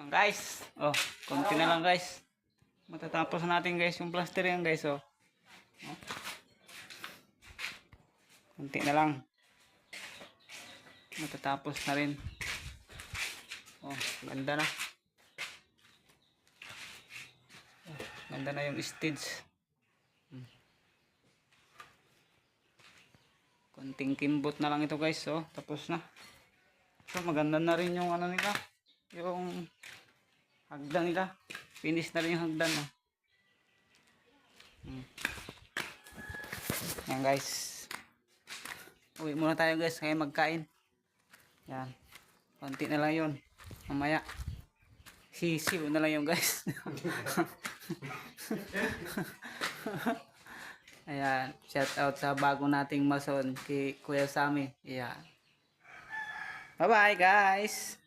Guys, oh, konti na lang guys. Matatapos natin guys yung plaster yan guys, oh. Konti na lang. Matatapos na rin. Oh, ganda na. Oh, ganda na yung stage. Konting kimbot na lang ito guys, oh. Tapos na. So, maganda na rin yung ano nila. Yung hagdan nila. Finish na rin yung hagdan, oh. Yan guys. Uwi muna tayo guys, kaya magkain. Yan. Konti na lang yun. Mamaya. Sisiw na lang yun guys. Ayan. Shout out sa bago nating mason kay Kuya Sammy. Ayan. Bye bye guys.